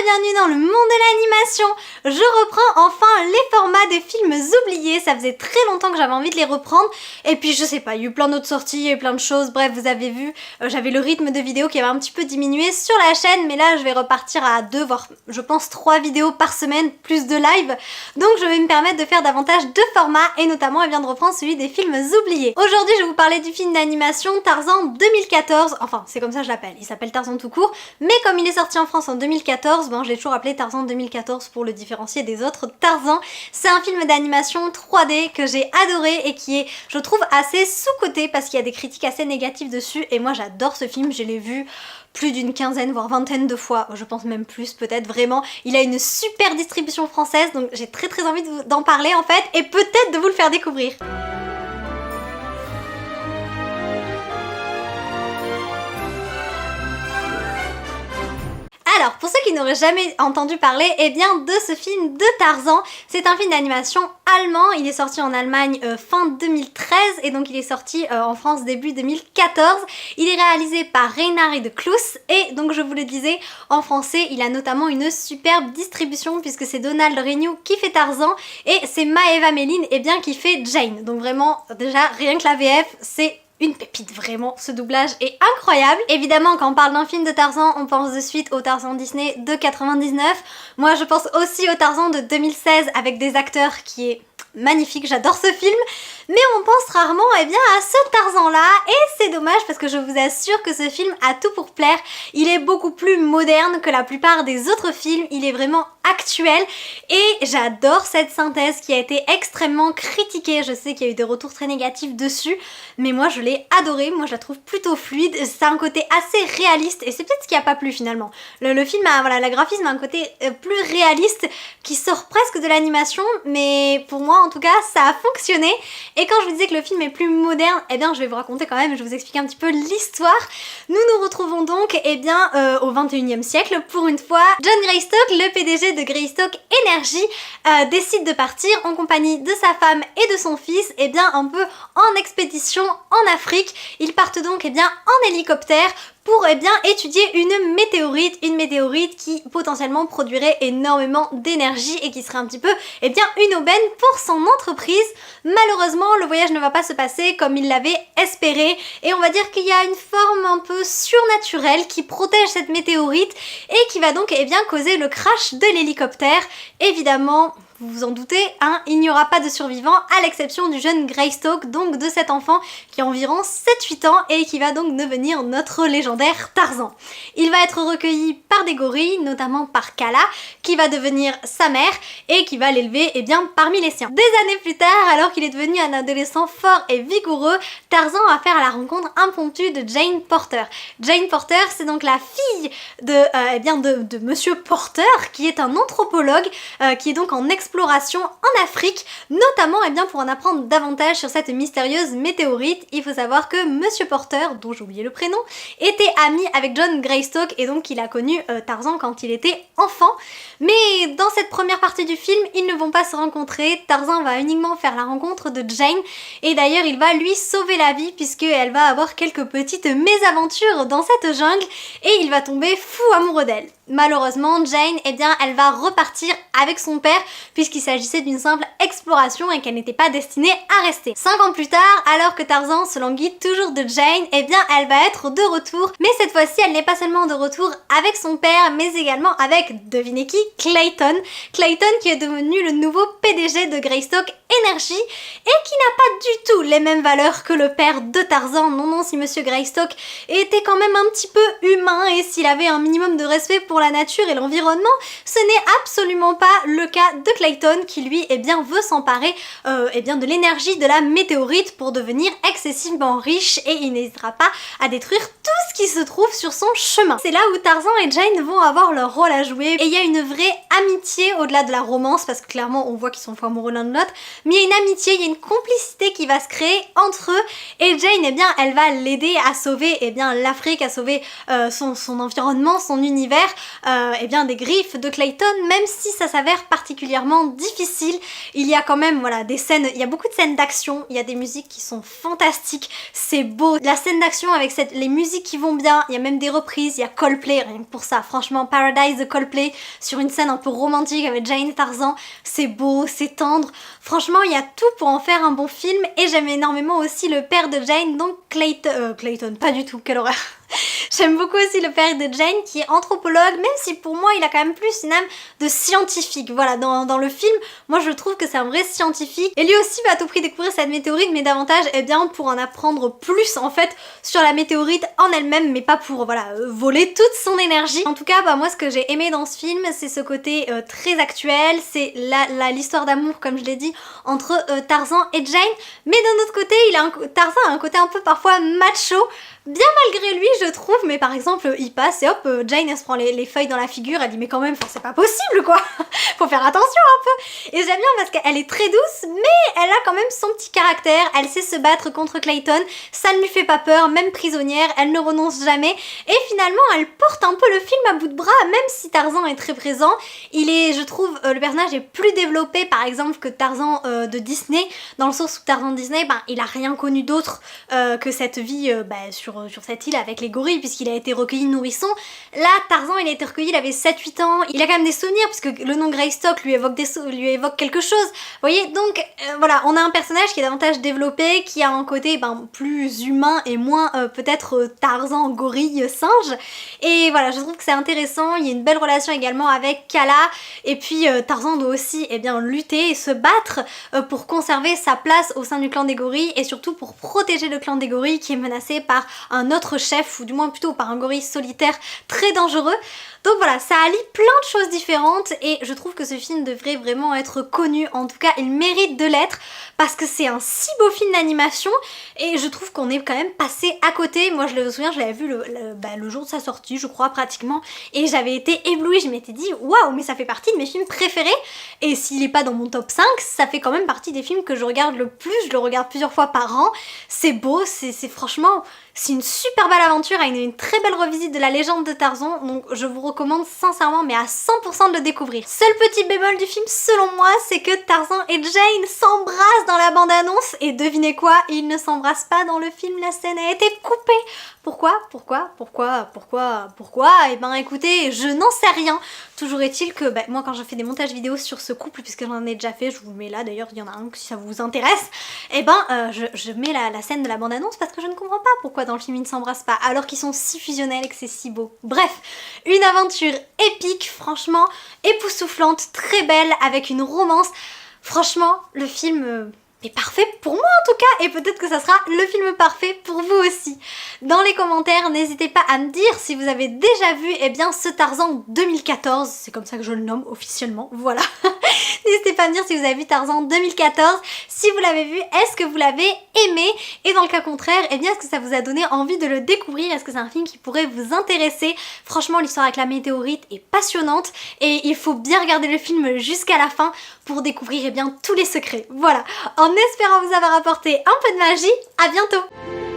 et bienvenue dans le monde de l'animation. Je reprends enfin les formats des films oubliés, ça faisait très longtemps que j'avais envie de les reprendre et puis je sais pas, il y a eu plein d'autres sorties, il y a eu plein de choses, bref vous avez vu, j'avais le rythme de vidéo qui avait un petit peu diminué sur la chaîne, mais là je vais repartir à 2 voire je pense 3 vidéos par semaine plus de live, donc je vais me permettre de faire davantage de formats et notamment de reprendre celui des films oubliés. Aujourd'hui je vais vous parler du film d'animation Tarzan 2014, enfin c'est comme ça que je l'appelle, il s'appelle Tarzan tout court, mais comme il est sorti en France en 2014, bon, je l'ai toujours appelé Tarzan 2014 pour le différencier des autres Tarzan. C'est un film d'animation 3D que j'ai adoré et qui est, je trouve, assez sous-coté parce qu'il y a des critiques assez négatives dessus et moi j'adore ce film, je l'ai vu plus d'une quinzaine voire vingtaine de fois, je pense même plus peut-être, vraiment il a une super distribution française donc j'ai très envie d'en parler en fait et peut-être de vous le faire découvrir. Alors, pour ceux qui n'auraient jamais entendu parler, eh bien, de ce film de Tarzan, c'est un film d'animation allemand, il est sorti en Allemagne fin 2013 et donc il est sorti en France début 2014. Il est réalisé par Reinhard Klus et donc je vous le disais, en français, il a notamment une superbe distribution puisque c'est Donald Renew qui fait Tarzan et c'est Maëva Méline eh bien, qui fait Jane. Donc vraiment, déjà, rien que la VF, c'est une pépite, vraiment, ce doublage est incroyable. Évidemment, quand on parle d'un film de Tarzan, on pense de suite au Tarzan Disney de 99. Moi, je pense aussi au Tarzan de 2016 avec des acteurs qui est magnifique, j'adore ce film, mais on pense rarement eh bien, à ce Tarzan-là, et c'est dommage parce que je vous assure que ce film a tout pour plaire. Il est beaucoup plus moderne que la plupart des autres films, il est vraiment actuel, et j'adore cette synthèse qui a été extrêmement critiquée. Je sais qu'il y a eu des retours très négatifs dessus, mais moi je l'ai adoré, moi je la trouve plutôt fluide, c'est un côté assez réaliste, et c'est peut-être ce qui a pas plu finalement. Le film a, voilà, le graphisme a un côté plus réaliste, qui sort presque de l'animation, mais pour moi en tout cas ça a fonctionné. Et quand je vous disais que le film est plus moderne, eh bien je vais vous raconter quand même, je vais vous expliquer un petit peu l'histoire. Nous nous retrouvons donc eh bien au 21e siècle pour une fois. John Greystock, le PDG de Greystock Energy, décide de partir en compagnie de sa femme et de son fils eh bien un peu en expédition en Afrique. Ils partent donc eh bien en hélicoptère pour eh bien, étudier une météorite qui potentiellement produirait énormément d'énergie et qui serait un petit peu eh bien, une aubaine pour son entreprise. Malheureusement, le voyage ne va pas se passer comme il l'avait espéré et on va dire qu'il y a une forme un peu surnaturelle qui protège cette météorite et qui va donc eh bien, causer le crash de l'hélicoptère. Évidemment, vous vous en doutez, hein, il n'y aura pas de survivants à l'exception du jeune Greystock, donc de cet enfant qui a environ 7-8 ans et qui va donc devenir notre légendaire Tarzan. Il va être recueilli par des gorilles, notamment par Kala, qui va devenir sa mère et qui va l'élever eh bien, parmi les siens. Des années plus tard, alors qu'il est devenu un adolescent fort et vigoureux, Tarzan va faire la rencontre impromptue de Jane Porter. Jane Porter, c'est donc la fille de Monsieur Porter, qui est un anthropologue, qui est donc en exploration en Afrique, notamment eh bien, pour en apprendre davantage sur cette mystérieuse météorite. Il faut savoir que Monsieur Porter, dont j'ai oublié le prénom, était ami avec John Greystock et donc il a connu Tarzan quand il était enfant. Mais dans cette première partie du film, ils ne vont pas se rencontrer. Tarzan va uniquement faire la rencontre de Jane et d'ailleurs il va lui sauver la vie puisqu'elle va avoir quelques petites mésaventures dans cette jungle et il va tomber fou amoureux d'elle. Malheureusement, Jane, eh bien, elle va repartir avec son père puisqu'il s'agissait d'une simple exploration et qu'elle n'était pas destinée à rester. 5 ans plus tard, alors que Tarzan se languit toujours de Jane, eh bien, elle va être de retour. Mais cette fois-ci, elle n'est pas seulement de retour avec son père, mais également avec, devinez qui, Clayton. Clayton qui est devenu le nouveau PDG de Greystock Energy et qui n'a pas du tout les mêmes valeurs que le père de Tarzan. Non, si Monsieur Greystock était quand même un petit peu humain et s'il avait un minimum de respect pour la nature et l'environnement, ce n'est absolument pas le cas de Clayton qui lui eh bien, veut s'emparer eh bien, de l'énergie de la météorite pour devenir excessivement riche et il n'hésitera pas à détruire tout ce qui se trouve sur son chemin. C'est là où Tarzan et Jane vont avoir leur rôle à jouer et il y a une vraie amitié au-delà de la romance parce que clairement on voit qu'ils sont fous amoureux l'un de l'autre, mais il y a une amitié, il y a une complicité qui va se créer entre eux, et Jane, eh bien, elle va l'aider à sauver, eh bien, l'Afrique, à sauver son environnement, son univers, eh bien, des griffes de Clayton, même si ça s'avère particulièrement difficile. Il y a quand même, voilà, des scènes, il y a beaucoup de scènes d'action, il y a des musiques qui sont fantastiques, c'est beau, la scène d'action avec les musiques qui vont bien, il y a même des reprises, il y a Coldplay, rien que pour ça, franchement, Paradise de Coldplay, sur une scène un peu romantique avec Jane et Tarzan, c'est beau, c'est tendre, franchement, il y a tout pour en faire un bon film, et j'aime énormément aussi le père de Jane, donc Clayton, pas du tout, quelle horreur. J'aime beaucoup aussi le père de Jane qui est anthropologue, même si pour moi il a quand même plus une âme de scientifique. Voilà, dans le film, moi je trouve que c'est un vrai scientifique. Et lui aussi va à tout prix découvrir cette météorite, mais davantage eh bien, pour en apprendre plus en fait sur la météorite en elle-même, mais pas pour voilà, voler toute son énergie. En tout cas, bah, moi ce que j'ai aimé dans ce film, c'est ce côté très actuel, c'est l'histoire d'amour, comme je l'ai dit, entre Tarzan et Jane. Mais d'un autre côté, Tarzan a un côté un peu parfois macho, bien malgré lui je trouve, mais par exemple il passe et hop, Jane elle se prend les feuilles dans la figure, elle dit mais quand même, c'est pas possible quoi, faut faire attention un peu. Et j'aime bien parce qu'elle est très douce, mais elle a quand même son petit caractère, elle sait se battre contre Clayton, ça ne lui fait pas peur, même prisonnière, elle ne renonce jamais, et finalement elle porte un peu le film à bout de bras, même si Tarzan est très présent. Je trouve, le personnage est plus développé par exemple que Tarzan de Disney, dans le sens où Tarzan de Disney, ben, il a rien connu d'autre que cette vie sur cette île avec les gorilles, puisqu'il a été recueilli nourrisson. Là, Tarzan, il a été recueilli, il avait 7-8 ans, il a quand même des souvenirs, puisque le nom Greystock lui évoque quelque chose. Vous voyez, donc voilà, on a un personnage qui est davantage développé, qui a un côté plus humain et moins peut-être Tarzan, gorille, singe. Et voilà, je trouve que c'est intéressant, il y a une belle relation également avec Kala, et puis Tarzan doit aussi lutter et se battre pour conserver sa place au sein du clan des gorilles, et surtout pour protéger le clan des gorilles qui est menacé par un autre chef, ou du moins plutôt par un gorille solitaire très dangereux. Donc voilà, ça allie plein de choses différentes, et je trouve que ce film devrait vraiment être connu, en tout cas il mérite de l'être, parce que c'est un si beau film d'animation, et je trouve qu'on est quand même passé à côté. Moi je me souviens, je l'avais vu le jour de sa sortie, je crois pratiquement, et j'avais été éblouie, je m'étais dit waouh, mais ça fait partie de mes films préférés, et s'il est pas dans mon top 5, ça fait quand même partie des films que je regarde le plus, je le regarde plusieurs fois par an. C'est beau, c'est franchement, c'est une super belle aventure, avec une très belle revisite de la légende de Tarzan, donc je vous recommande sincèrement, mais à 100% de le découvrir. Seul petit bémol du film selon moi, c'est que Tarzan et Jane s'embrassent dans la bande-annonce, et devinez quoi, ils ne s'embrassent pas dans le film, la scène a été coupée. Pourquoi? Eh ben écoutez, je n'en sais rien. Toujours est-il que moi quand je fais des montages vidéo sur ce couple, puisque j'en ai déjà fait, je vous mets là d'ailleurs, il y en a un si ça vous intéresse, et je mets la scène de la bande-annonce parce que je ne comprends pas pourquoi dans le film ils ne s'embrassent pas alors qu'ils sont si fusionnels et que c'est si beau. Bref, une aventure épique, franchement époustouflante, très belle, avec une romance. Franchement, le film est parfait pour moi en tout cas, et peut-être que ça sera le film parfait pour vous aussi. Dans les commentaires, n'hésitez pas à me dire si vous avez déjà vu ce Tarzan 2014, c'est comme ça que je le nomme officiellement, voilà. N'hésitez pas à me dire si vous avez vu Tarzan 2014, si vous l'avez vu, est-ce que vous l'avez aimé, et dans le cas contraire, est-ce que ça vous a donné envie de le découvrir, est-ce que c'est un film qui pourrait vous intéresser. Franchement, l'histoire avec la météorite est passionnante, et il faut bien regarder le film jusqu'à la fin pour découvrir tous les secrets. Voilà, en espérant vous avoir apporté un peu de magie, à bientôt.